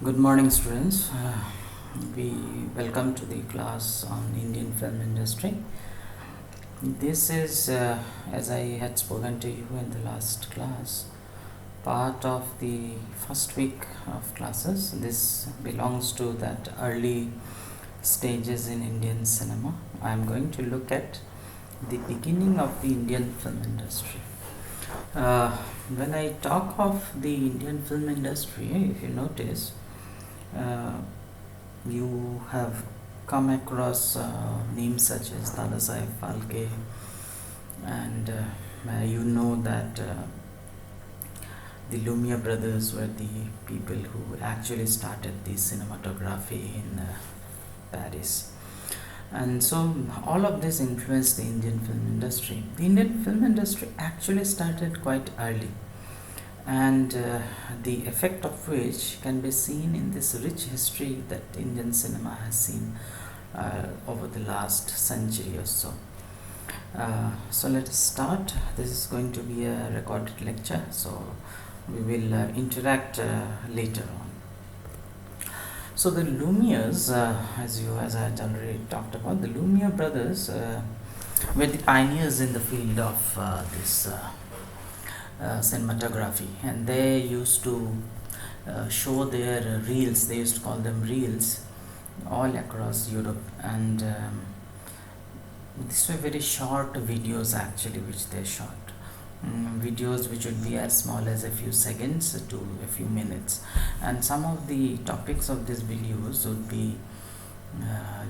Good morning, students. We welcome to the class on Indian film industry. This is, as I had spoken to you in the last class, part of the first week of classes. This belongs to that early stages in Indian cinema. I am going to look at the beginning of the Indian film industry. Uh, when I talk of the Indian film industry, if you notice, uh, you have come across names such as Dadasaheb Phalke, and you know that the Lumiere brothers were the people who actually started the cinematography in Paris. And so all of this influenced the Indian film industry. The Indian film industry actually started quite early, and the effect of which can be seen in this rich history that Indian cinema has seen over the last century or so. So let us start. This is going to be a recorded lecture, so we will interact later on. So the Lumieres, as I had already talked about, the Lumiere brothers were the pioneers in the field of this cinematography, and they used to show their reels. They used to call them reels all across Europe, and these were very short videos actually which they shot. Videos which would be as small as a few seconds to a few minutes, and some of the topics of these videos would be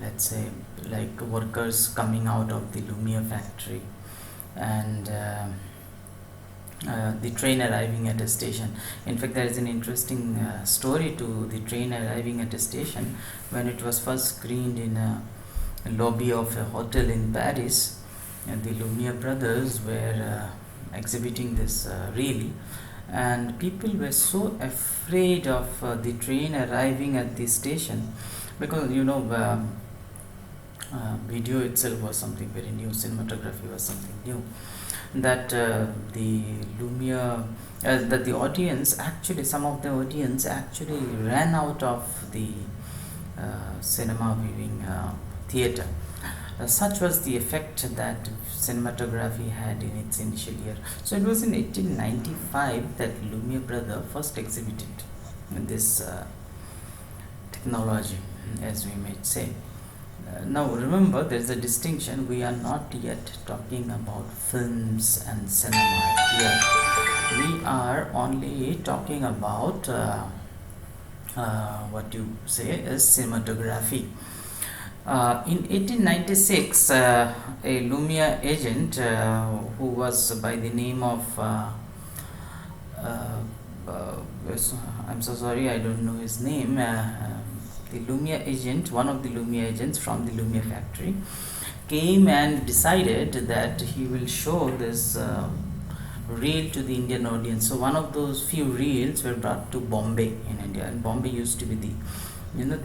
let's say like workers coming out of the Lumiere factory, and the train arriving at a station. In fact, there is an interesting story to the train arriving at a station. When it was first screened in a lobby of a hotel in Paris, the Lumiere brothers were exhibiting this reel, and people were so afraid of the train arriving at the station, because video itself was something very new, cinematography was something new, that the Lumiere that the audience actually, some of the audience actually ran out of the cinema viewing theater. Such was the effect that cinematography had in its initial year. So it was in 1895 that Lumiere brother first exhibited this technology, as we might say. Now remember, there is a distinction. We are not yet talking about films and cinema here. We are only talking about what you say is cinematography. In 1896, a Lumiere agent who was by the name of I'm so sorry, I don't know his name. The Lumiere agent, one of the Lumiere agents from the Lumiere factory, came and decided that he will show this reel to the Indian audience. So one of those few reels were brought to Bombay in India, and Bombay used to be the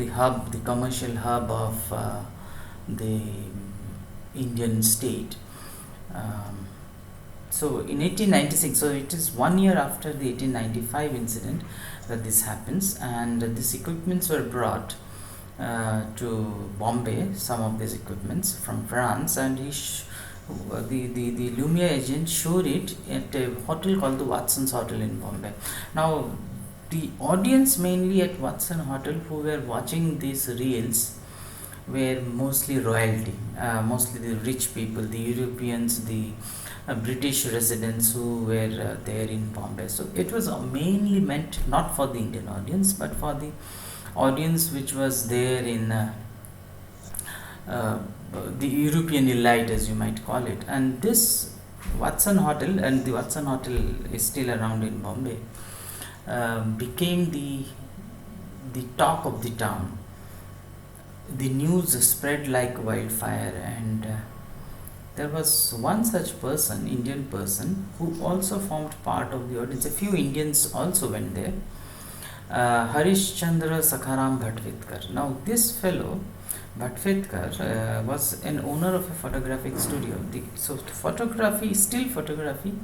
hub, the commercial hub of the Indian state. So in 1896, so it is 1 year after the 1895 incident that this happens, and these equipments were brought to Bombay, some of these equipments from France, and the Lumiere agent showed it at a hotel called the Watson's Hotel in Bombay. Now the audience mainly at Watson Hotel who were watching these reels were mostly royalty, mostly the rich people, the Europeans, the British residents who were there in Bombay. So it was mainly meant not for the Indian audience, but for the audience which was there in the European elite, as you might call it. And this Watson Hotel, and the Watson Hotel is still around in Bombay, became the talk of the town. The news spread like wildfire, and there was one such person, Indian person, who also formed part of the audience. A few Indians also went there, Harish Chandra Sakharam Bhatvedkar. Now, this fellow Bhatvedkar was an owner of a photographic studio. So, photography, still photography,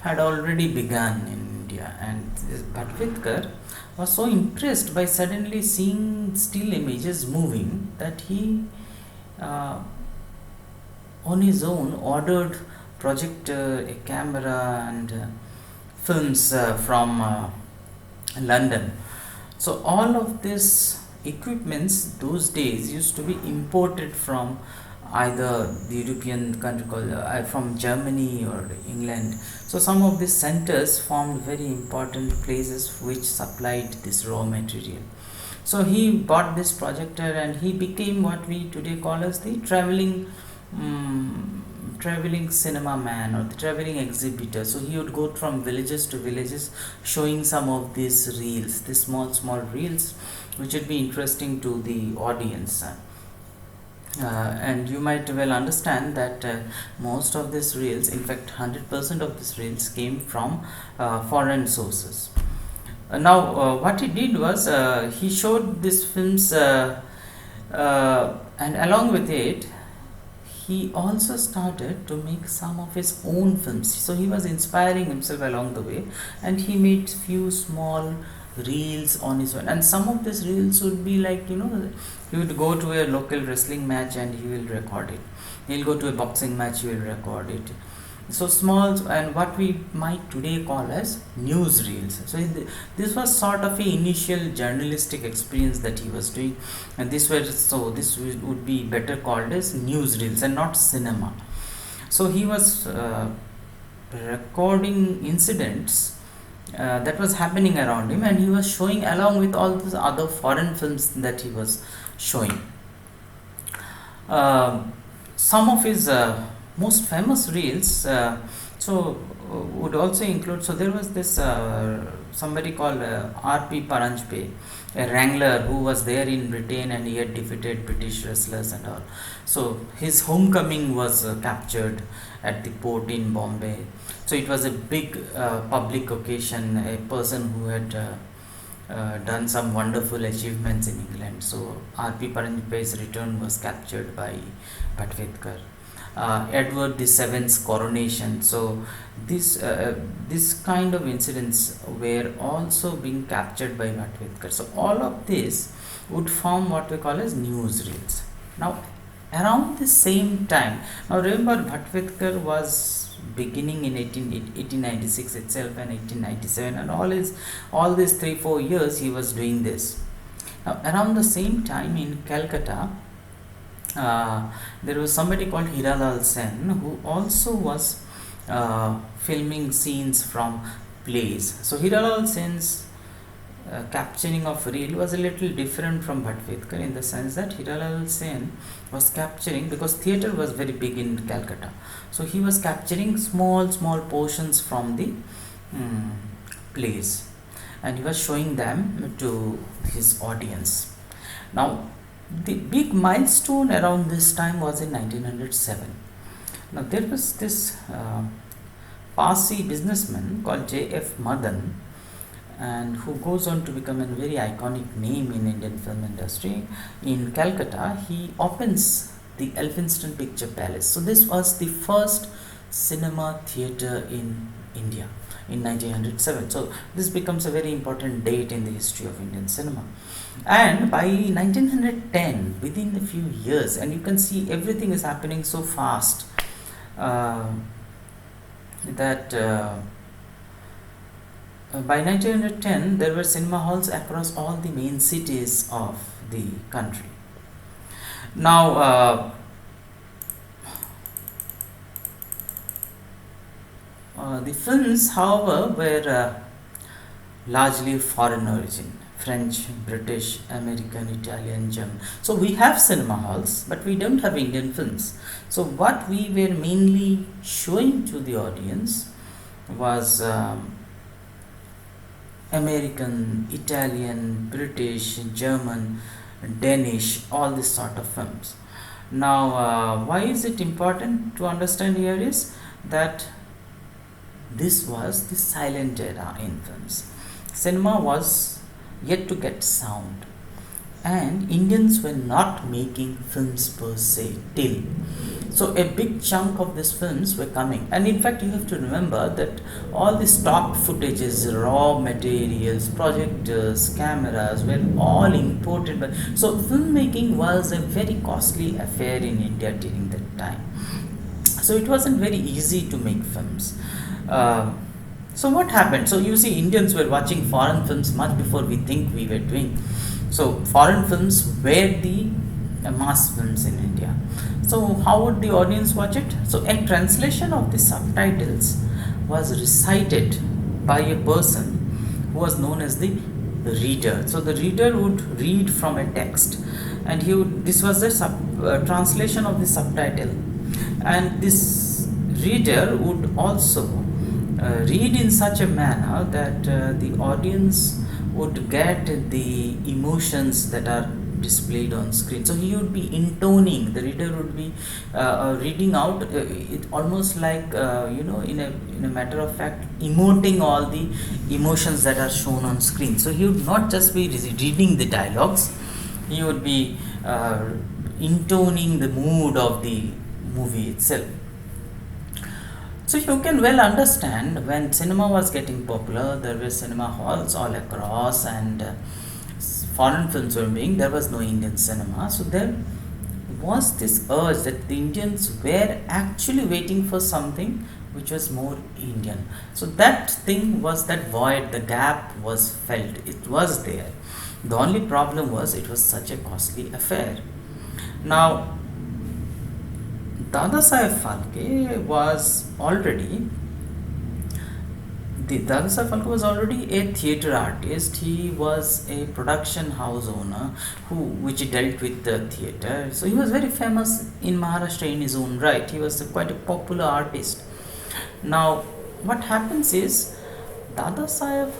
had already begun in India, and this Bhatvedkar was so impressed by suddenly seeing still images moving that he, uh, on his own, ordered projector, a camera, and films from London. So all of this equipments those days used to be imported from either the European country called from Germany or England. So some of these centers formed very important places which supplied this raw material. So he bought this projector and he became what we today call as the traveling cinema man or the traveling exhibitor. So he would go from villages to villages showing some of these reels, these small reels, which would be interesting to the audience. And you might well understand that most of these reels, in fact 100% of these reels, came from foreign sources. Now what he did was he showed these films, and along with it he also started to make some of his own films. So he was inspiring himself along the way, and he made few small reels on his own. And some of these reels would be like, he would go to a local wrestling match and he will record it. He'll go to a boxing match, he will record it. So small, and what we might today call as news reels. So this was sort of a initial journalistic experience that he was doing, and this would be better called as news reels and not cinema. So he was recording incidents that was happening around him, and he was showing along with all those other foreign films that he was showing. Some of his most famous reels would also include, so there was this somebody called R.P. Paranjpe, a wrangler who was there in Britain, and he had defeated British wrestlers and all. So his homecoming was captured at the port in Bombay. So it was a big public occasion, a person who had done some wonderful achievements in England. So R.P. Paranjpe's return was captured by Bhatvedkar. Edward VII's coronation. So this kind of incidents were also being captured by Bhatvedkar. So all of this would form what we call as news reels. Now around the same time, now remember Bhatvedkar was beginning in 1896 itself and 1897, and all these 3-4 years he was doing this. Now around the same time in Calcutta, there was somebody called Hiralal Sen who also was filming scenes from plays. So Hiralal Sen's capturing of reel was a little different from Bhatvedkar, in the sense that Hiralal Sen was capturing, because theatre was very big in Calcutta, so he was capturing small portions from the plays, and he was showing them to his audience. Now the big milestone around this time was in 1907. Now there was this Parsi businessman called J.F. Madan, and who goes on to become a very iconic name in Indian film industry. In Calcutta, he opens the Elphinstone Picture Palace. So this was the first cinema theatre in India in 1907. So this becomes a very important date in the history of Indian cinema. And by 1910, within a few years, and you can see everything is happening so fast, that by 1910 there were cinema halls across all the main cities of the country. Now the films, however, were largely foreign origin: French, British, American, Italian, German. So we have cinema halls, but we don't have Indian films. So what we were mainly showing to the audience was American, Italian, British, German, Danish, all this sort of films. Now why is it important to understand here is that this was the silent era in films. Cinema was yet to get sound. And Indians were not making films per se till. So a big chunk of these films were coming, and in fact, you have to remember that all the stock footages, raw materials, projectors, cameras were all imported. So filmmaking was a very costly affair in India during that time. So it wasn't very easy to make films. So what happened? So you see, Indians were watching foreign films much before we think we were doing. So foreign films were the mass films in India. So how would the audience watch it? So a translation of the subtitles was recited by a person who was known as the reader. So the reader would read from a text, and this was the translation of the subtitle, and this reader would also read in such a manner that the audience would get the emotions that are displayed on screen. So he would be intoning, the reader would be reading out it almost like in a matter of fact emoting all the emotions that are shown on screen. So he would not just be reading the dialogues, he would be intoning the mood of the movie itself. So you can well understand, when cinema was getting popular, there were cinema halls all across, and foreign films were being, there was no Indian cinema. So there was this urge that the Indians were actually waiting for something which was more Indian. So that thing was, that void, the gap was felt. It was there. The only problem was it was such a costly affair. Now, Dadasaheb Phalke was already a theatre artist. He was a production house owner which dealt with the theatre. So he was very famous in Maharashtra in his own right. He was quite a popular artist. Now, what happens is, Dadasaheb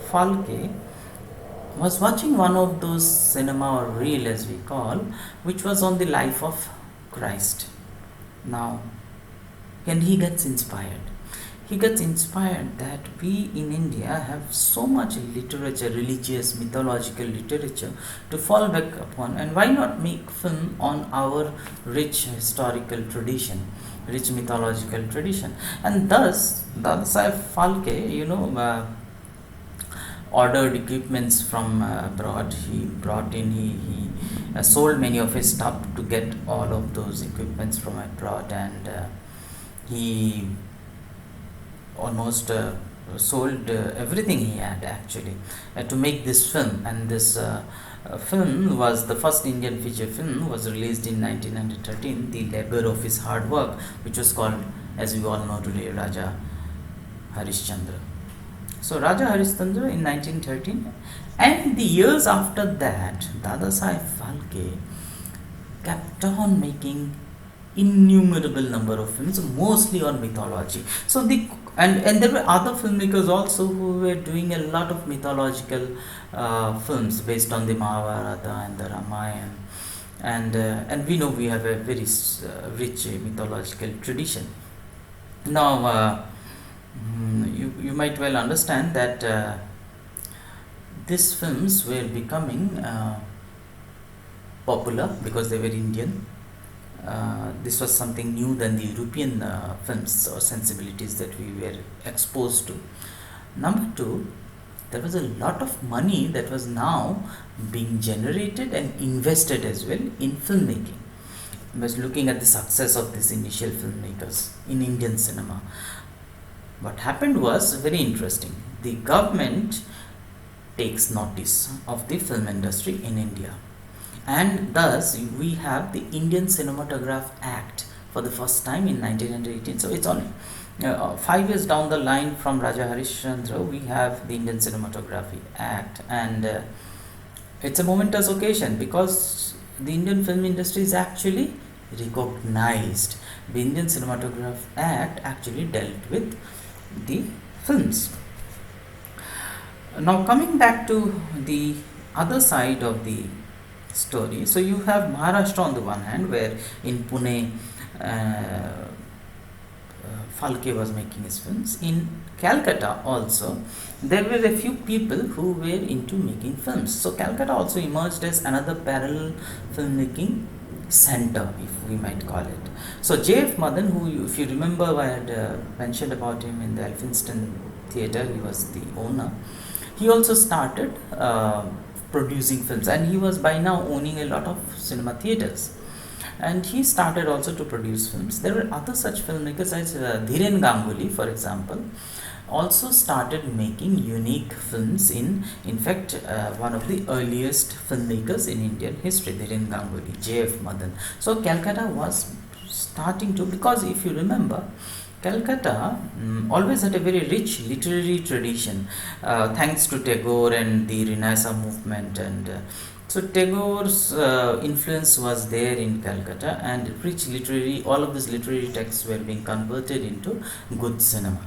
Phalke was watching one of those cinema or reel, as we call, which was on the life of Christ. Now, and he gets inspired. He gets inspired that we in India have so much literature, religious, mythological literature to fall back upon, and why not make film on our rich historical tradition, rich mythological tradition. And thus, Dadasaheb Phalke, ordered equipments from abroad. He brought in, he sold many of his stuff to get all of those equipments from abroad, and he almost sold everything he had actually to make this film. And this film was the first Indian feature film, was released in 1913, the labor of his hard work, which was called, as we all know today, Raja Harishchandra. So Raja Harishchandra in 1913, and the years after that, Dadasaheb Phalke kept on making innumerable number of films, mostly on mythology. So and there were other filmmakers also who were doing a lot of mythological films based on the Mahabharata and the Ramayana, and we know we have a very rich mythological tradition. Now, you might well understand that these films were becoming popular because they were Indian. This was something new than the European films or sensibilities that we were exposed to. Number two, there was a lot of money that was now being generated and invested as well in filmmaking. I was looking at the success of these initial filmmakers in Indian cinema. What happened was very interesting. The government takes notice of the film industry in India, and thus we have the Indian Cinematograph Act for the first time in 1918. So it's only 5 years down the line from Raja Harishchandra, we have the Indian Cinematography Act, and it's a momentous occasion because the Indian film industry is actually recognized. The Indian Cinematograph Act actually dealt with the films. Now, coming back to the other side of the story, so you have Maharashtra on the one hand, where in Pune Phalke was making his films. In Calcutta also, there were a few people who were into making films. So Calcutta also emerged as another parallel filmmaking center, if we might call it. So J.F. Madan, who, if you remember, I had mentioned about him in the Elphinstone Theatre, he was the owner. He also started producing films, and he was by now owning a lot of cinema theatres. And he started also to produce films. There were other such filmmakers as Dhiren Ganguly, for example, also started making unique films. In fact, one of the earliest filmmakers in Indian history, Dhiren Ganguly, J.F. Madan. So Calcutta was starting to, because if you remember, Calcutta always had a very rich literary tradition, thanks to Tagore and the Renaissance movement, and so Tagore's influence was there in Calcutta, and rich literary, all of these literary texts were being converted into good cinema.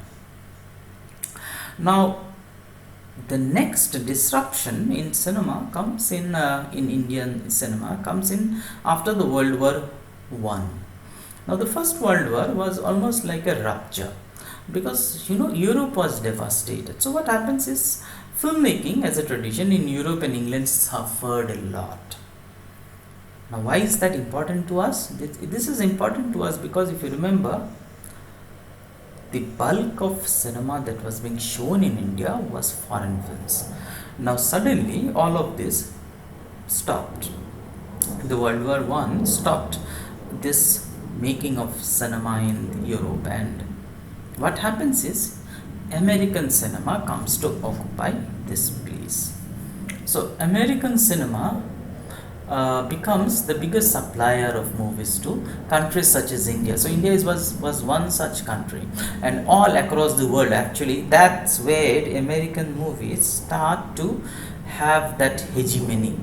Now, the next disruption in cinema comes in Indian cinema comes in after the World War I. Now, the First World War was almost like a rupture, because Europe was devastated. So what happens is, filmmaking as a tradition in Europe and England suffered a lot. Now, why is that important to us? This is important to us because if you remember, the bulk of cinema that was being shown in India was foreign films. Now, suddenly all of this stopped. The World War I stopped this making of cinema in Europe, and what happens is, American cinema comes to occupy this place. So American cinema becomes the biggest supplier of movies to countries such as India. So India was one such country, and all across the world, actually that's where American movies start to have that hegemony,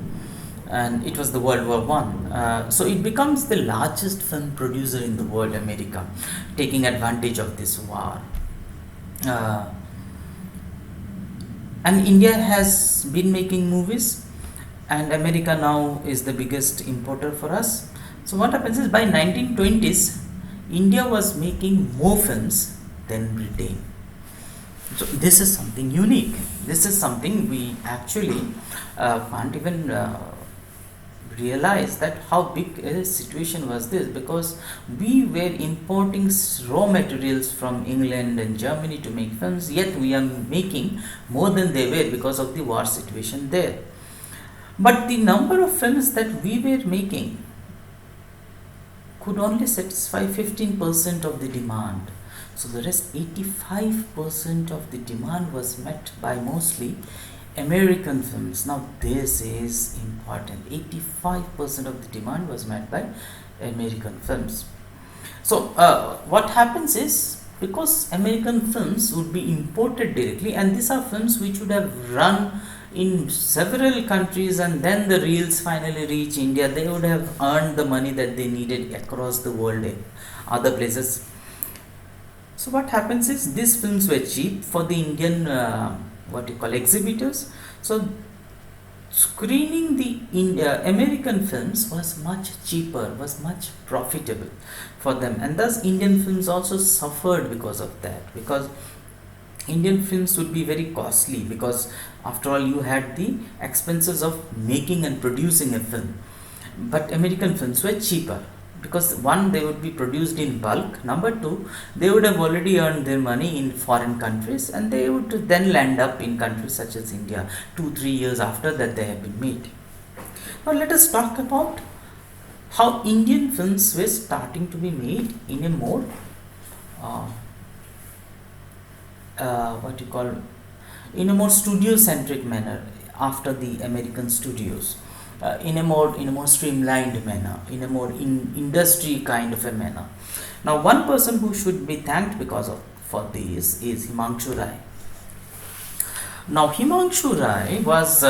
and it was the World War I. So it becomes the largest film producer in the world, America, taking advantage of this war. And India has been making movies, and America now is the biggest importer for us. So what happens is, by 1920s, India was making more films than Britain. So this is something unique. This is something we actually can't even realize that how big a situation was this, because we were importing raw materials from England and Germany to make films, yet we are making more than they were because of the war situation there. But the number of films that we were making could only satisfy 15% of the demand. So the rest 85% of the demand was met by mostly American films. Now this is important. 85% of the demand was met by American films. So what happens is, because American films would be imported directly, and these are films which would have run in several countries, and then the reels finally reach India, they would have earned the money that they needed across the world in other places. So what happens is, these films were cheap for the Indian exhibitors. So screening the American films was much cheaper, was much profitable for them, and thus Indian films also suffered because of that, because Indian films would be very costly, because after all you had the expenses of making and producing a film. But American films were cheaper, because one, they would be produced in bulk, number two, they would have already earned their money in foreign countries, and they would then land up in countries such as India 2-3 years after that they have been made. Now let us talk about how Indian films were starting to be made in a more in a more studio centric manner after the American studios. In a more streamlined manner, in a more industry kind of a manner. Now, one person who should be thanked for this is Himangshu Rai. Now, Himangshu Rai was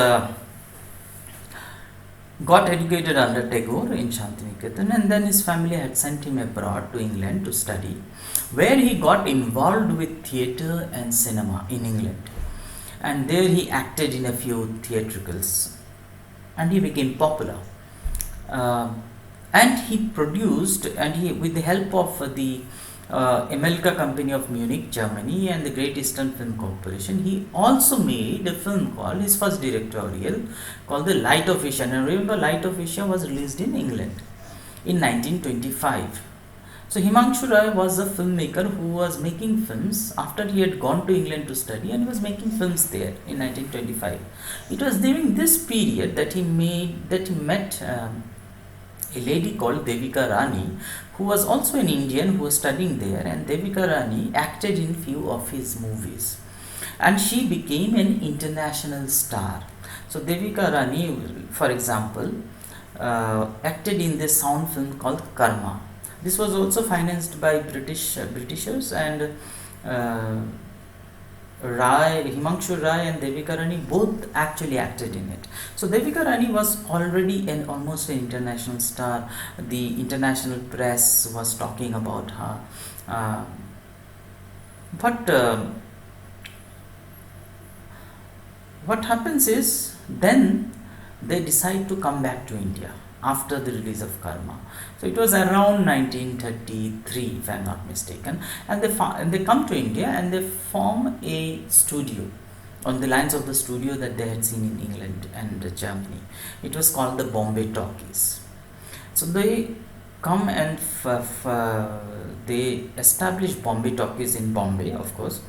got educated under Tagore in Shantiniketan, and then his family had sent him abroad to England to study, where he got involved with theatre and cinema in England, and there he acted in a few theatricals, and he became popular, and he produced, and he, with the help of the Emelka Company of Munich, Germany, and the Great Eastern Film Corporation. He also made a film called, his first directorial, called The Light of Asia. Now remember, Light of Asia was released in England in 1925. So Himangshu Rai was a filmmaker who was making films after he had gone to England to study, and he was making films there in 1925. It was during this period that he met a lady called Devika Rani, who was also an Indian who was studying there, and Devika Rani acted in few of his movies, and she became an international star. So Devika Rani, for example, acted in this sound film called Karma. This was also financed by Britishers, and Himangshu Rai and Devika Rani both actually acted in it. So Devika Rani was already almost an international star. The international press was talking about her. But what happens is, then they decide to come back to India after the release of Karma. So it was around 1933, if I am not mistaken, and they come to India and they form a studio on the lines of the studio that they had seen in England and Germany. It was called the Bombay Talkies. So they come and they establish Bombay Talkies in Bombay, of course.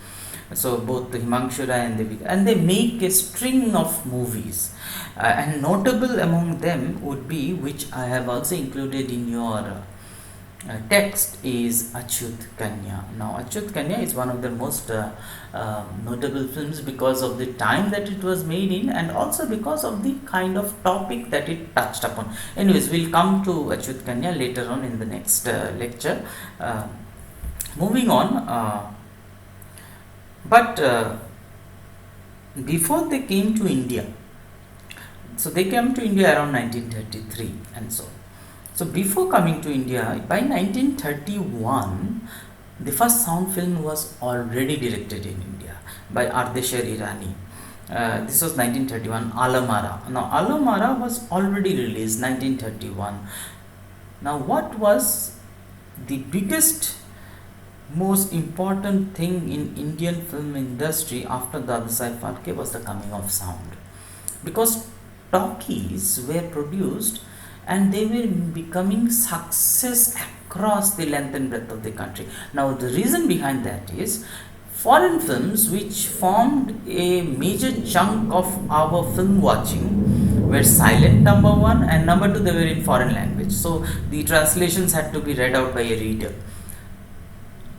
So both Himangshu Rai and they make a string of movies, and notable among them would be, which I have also included in your text, is Achyut Kanya. Now Achyut Kanya is one of the most notable films because of the time that it was made in, and also because of the kind of topic that it touched upon. Anyways, we'll come to Achyut Kanya later on in the next lecture. Moving on. But before they came to India, so they came to India around 1933 and so. So before coming to India, by 1931, the first sound film was already directed in India by Ardeshir Irani. This was 1931, Alamara. Now Alamara was already released 1931. Now what was the biggest, most important thing in Indian film industry after Dadasaheb Phalke was the coming of sound, because talkies were produced and they were becoming success across the length and breadth of the country. Now the reason behind that is, foreign films, which formed a major chunk of our film watching, were silent, number one, and number two, they were in foreign language, so the translations had to be read out by a reader.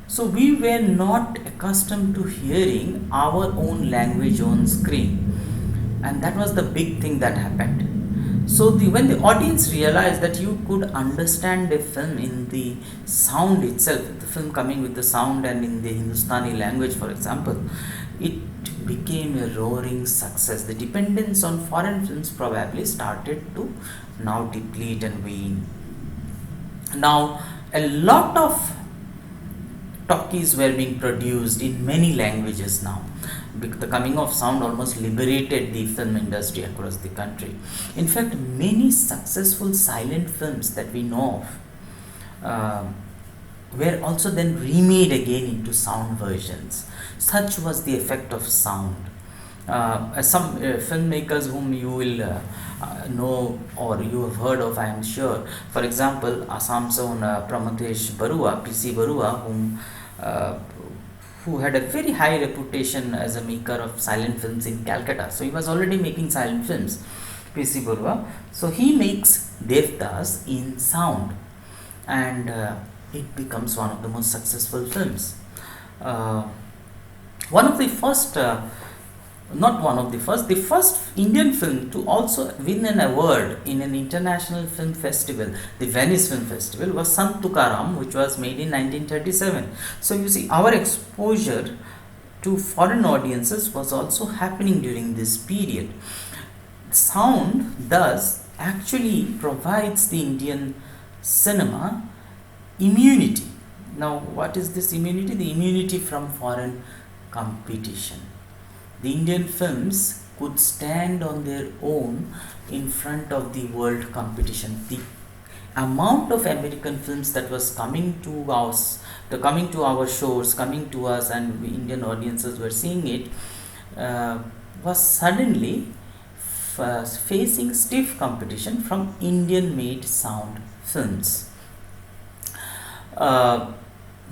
So we were not accustomed to hearing our own language on screen, and that was the big thing that happened. So when the audience realized that you could understand a film in the sound itself, the film coming with the sound and in the Hindustani language, for example, it became a roaring success. The dependence on foreign films probably started to now deplete and wane. Now a lot of talkies were being produced in many languages now. The coming of sound almost liberated the film industry across the country. In fact, many successful silent films that we know of were also then remade again into sound versions. Such was the effect of sound. Some filmmakers whom you will know or you have heard of, I am sure. For example, Assam's own Pramodesh Barua, P.C. Barua, who had a very high reputation as a maker of silent films in Calcutta. So he was already making silent films, P.C. Barua. So he makes Devdas in sound, and it becomes one of the most successful films. The first Indian film to also win an award in an international film festival, the Venice Film Festival, was Sant Tukaram, which was made in 1937. So you see, our exposure to foreign audiences was also happening during this period. Sound thus actually provides the Indian cinema immunity. Now what is this immunity? The immunity from foreign competition. The Indian films could stand on their own in front of the world competition. amount of American films that was coming to us, coming to our shores, coming to us, and we Indian audiences were seeing it, was suddenly facing stiff competition from Indian-made sound films. Now,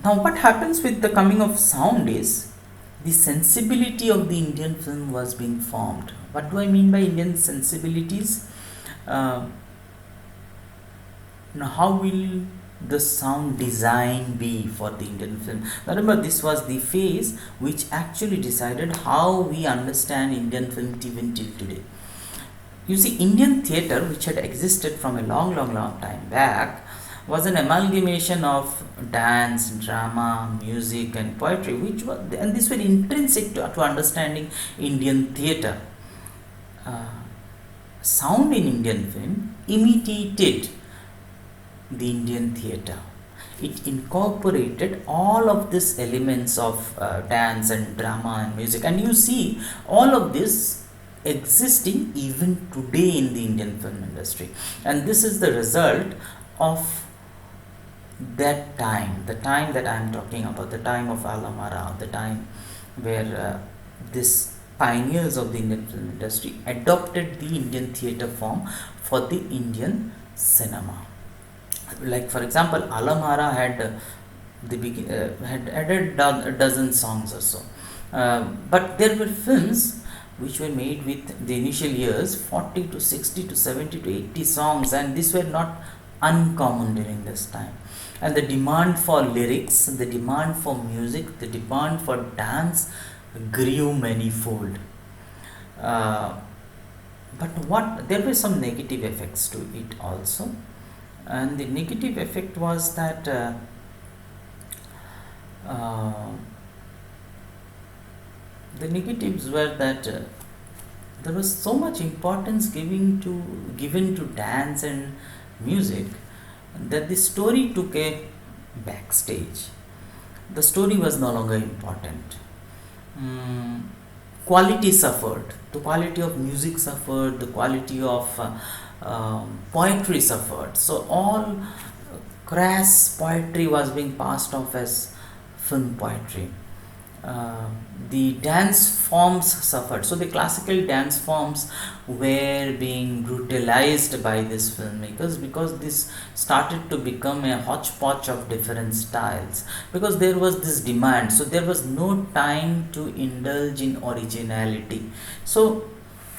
what happens with the coming of sound is the sensibility of the Indian film was being formed. What do I mean by Indian sensibilities? Now, how will the sound design be for the Indian film? Now, remember, this was the phase which actually decided how we understand Indian film even till today. You see, Indian theatre, which had existed from a long time back, was an amalgamation of dance, drama, music, and poetry, and this were intrinsic to understanding Indian theatre. Sound in Indian film imitated the Indian theatre. It incorporated all of these elements of dance and drama and music, and you see all of this existing even today in the Indian film industry. And this is the result of that time, the time that I am talking about, the time of Alamara, the time where these pioneers of the Indian film industry adopted the Indian theatre form for the Indian cinema. Like, for example, Alamara had had added a dozen songs or so, but there were films which were made with the initial years 40 to 60 to 70 to 80 songs, and these were not uncommon during this time. And the demand for lyrics, the demand for music, the demand for dance grew manifold. But there were some negative effects to it also, and the negative effect was that the negatives were that there was so much importance given to dance and music that the story took a backstage. The story was no longer important. Quality suffered. The quality of music suffered. The quality of poetry suffered. So all crass poetry was being passed off as film poetry. The dance forms suffered. So the classical dance forms were being brutalized by these filmmakers, because this started to become a hodgepodge of different styles, because there was this demand. So there was no time to indulge in originality. So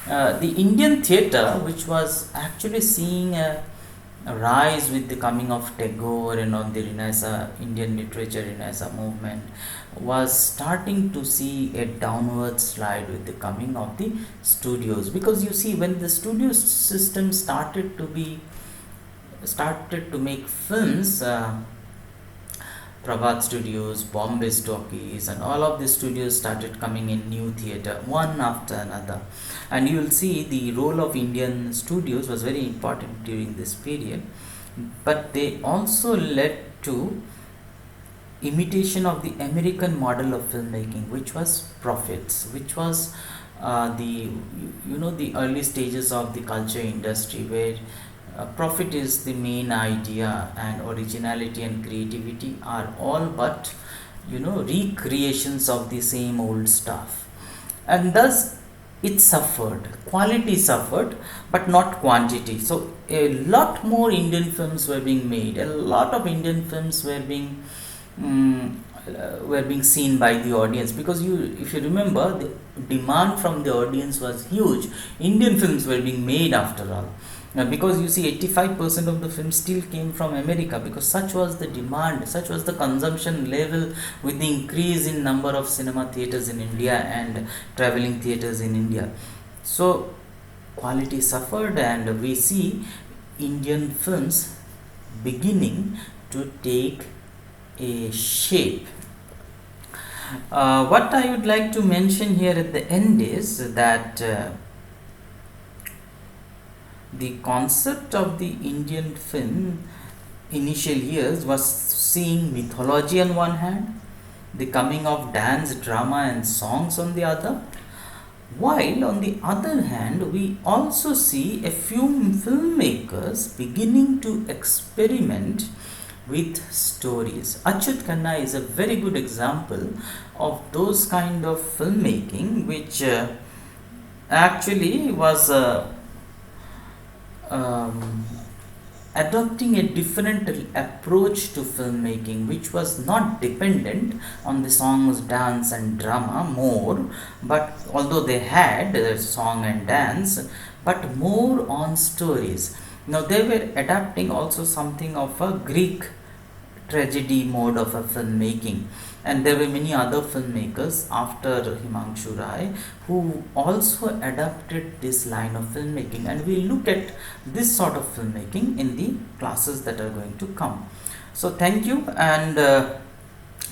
the Indian theatre, which was actually seeing a rise with the coming of Tagore and on the Renaissance, Indian literature Renaissance movement, was starting to see a downward slide with the coming of the studios. Because you see, when the studio system started to make films, Prabhat Studios, Bombay Talkies, and all of the studios started coming in new theatre, one after another. And you will see the role of Indian studios was very important during this period, but they also led to imitation of the American model of filmmaking, which was profits, which was the early stages of the culture industry, where profit is the main idea, and originality and creativity are all but recreations of the same old stuff. And thus it suffered, quality suffered, but not quantity. So a lot more Indian films were being made, a lot of Indian films were being seen by the audience, because if you remember, the demand from the audience was huge. Indian films were being made after all. Because you see, 85% of the films still came from America, because such was the demand, such was the consumption level, with the increase in number of cinema theatres in India and travelling theatres in India. So quality suffered, and we see Indian films beginning to take a shape. What I would like to mention here at the end is that the concept of the Indian film initial years was seeing mythology on one hand, the coming of dance, drama and songs on the other, While on the other hand, we also see a few filmmakers beginning to experiment with stories. Achyut Khanna is a very good example of those kind of filmmaking which actually was um, adopting a different approach to filmmaking, which was not dependent on the songs, dance and drama more, but although they had song and dance, but more on stories. Now they were adapting also something of a Greek tragedy mode of a filmmaking, and there were many other filmmakers after Himangshu Rai who also adapted this line of filmmaking, and we look at this sort of filmmaking in the classes that are going to come. So thank you, and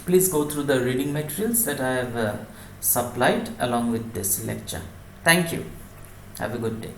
please go through the reading materials that I have supplied along with this lecture. Thank you. Have a good day.